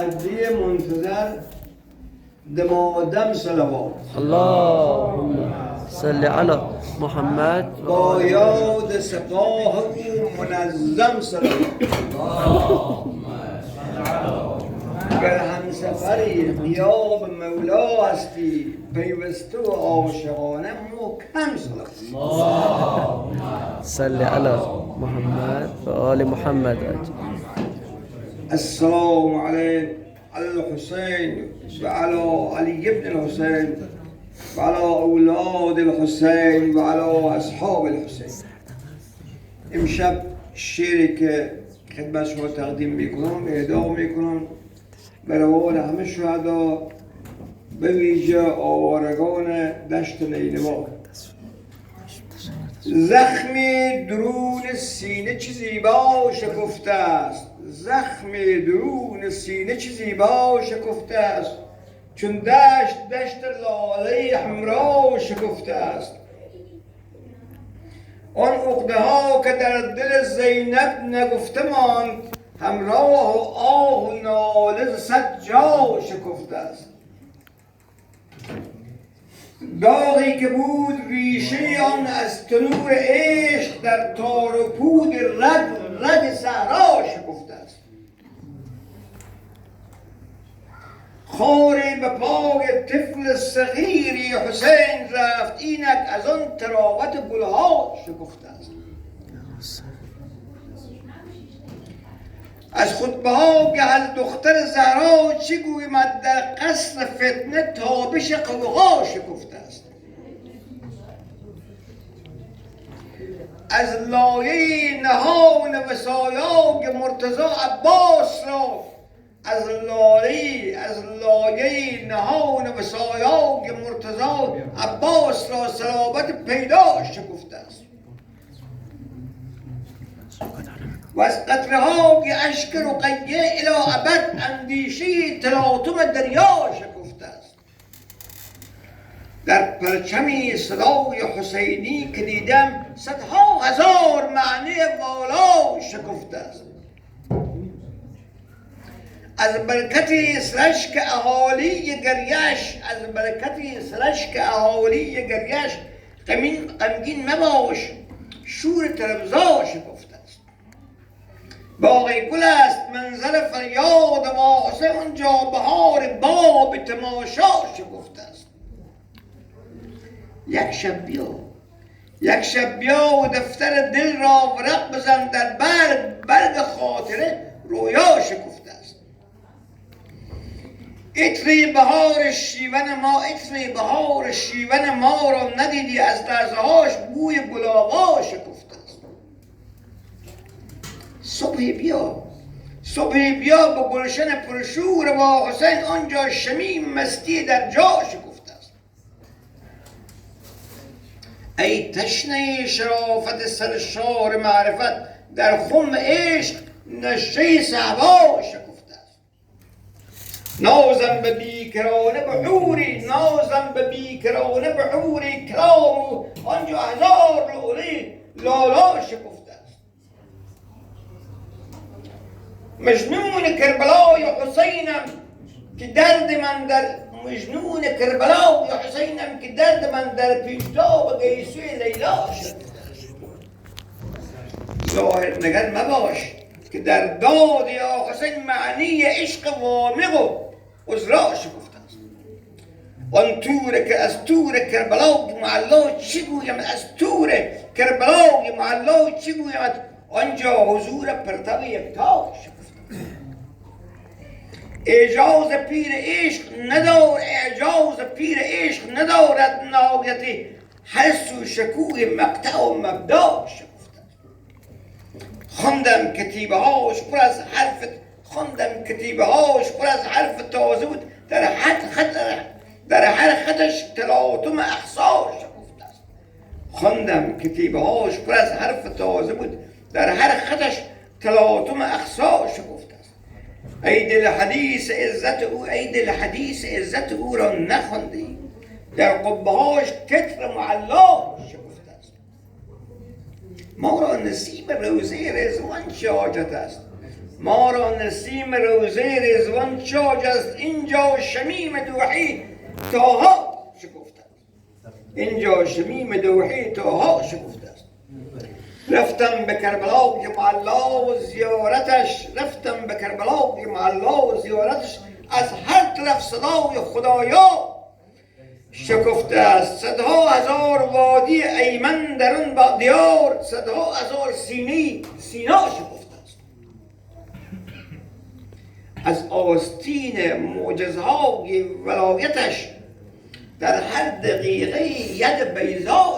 مهدی منتظر دمادم صلوات اللهم صل على محمد با یاد سپاه او منظم صلوات گر همسفری غیاب مولا هستی پیوسته و عاشقانه محکم صلوات صل على محمد و آل محمد السلام على الحسين وعلى علي بن الحسين وعلى اولاد الحسين وعلى اصحاب الحسين. امشب شعری که خدمت شما تقدیم میکنم اهدا میکنم به روان همه شهدا به ویژه آوارگان دشت نینوا. زخم درون سینه چه زیبا شکفته است، زخم درون سینه چه زیبا شکفته است، چون دشت لاله حمرا شکفته است. آن عقده ها که در دل زینب نگفته ماند، همراه و آه و ناله صد جا شکفته است. داغی که بود ریشه آن از تنور عشق، در تار و پود رگ صحرا شکفته است. خاری به پای طفل صغیری حسین رفت، اینک از آن تراوت گلها شکفته است. از خطبه ها که از دختر زهرا چه گویم، در قصر فتنه تابش قوقا شکفته است. از لایه نهان وصایای مرتضی عباس را، از لایه نهان وصایای مرتضی عباس را صلابت پیدا شکفته است. و از قطره های اشک رقیه الی ابد اندیشه تلاطم دریا شکفته است. در پرچمی صدای حسینی که دیدم، صدها هزار معنی والا شکفته است. از برکت سرشک اهالی گریش، از برکت سرشک اهالی گریش غمگین مباش، شور تربزا شکفته است. باغ گل است منظر فریاد ما حسین، آنجا بهار باب تماشا شکفته است. یک شب بیا و دفتر دل را ورق بزن، در برگ خاطره رویا شکفته است. عطر بهار شیون ما را ندیدی، از لرزه هاش بوی گلابا شکفته است. صبح بیا با گلشن پرشور با حسین، آنجا شمیم مستی در جا شکفته است. ای تشنه شرافت سرشار معرفت، در خم عشق نشه صحبا شکفته است. نازم به بیکرانه بحوری کلام، آنجا هزار لولی لالا شکفته است. مجنون کربلای حسینم که درد من در پیشتاب گیسوی لیلا شد. ظاهر نگر مباش که در داد یا حسین معنی عشق وامق و عذرا شکفته است. آن تور که از تور کربلای معلا چه گویم، آنجا حضور پرتو یکتا شکفته است. اعجاز پیر عشق ندارد نهایتی، هر سو شکوه مقطع و مبدا شکفته است. خواندم کتیبه هاش پر از حرف تازه بود، در هر خطش تلاطم اقصا شکفته است. ای دل حدیث عزت او را نخواندی، در قبه هاش کتر معلا شکفته است. ما را نصیب روزه رضوان چه حاجت است، ما را نسیم روزه رضوان چاج است، اینجا شمیم دوحی تاها شکفته است. اینجا شمیم دوحی تاها شکفته است. رفتم به کربلا معلا و زیارتش، رفتم به کربلا معلا و زیارتش، از هر طرف صدای خدایا شکفته است. صدها هزار وادی ایمن در اون با دیار، صدها هزار سینا شکفته است. از آستین معجزهای ولایتش در هر دقیقه ید بیضا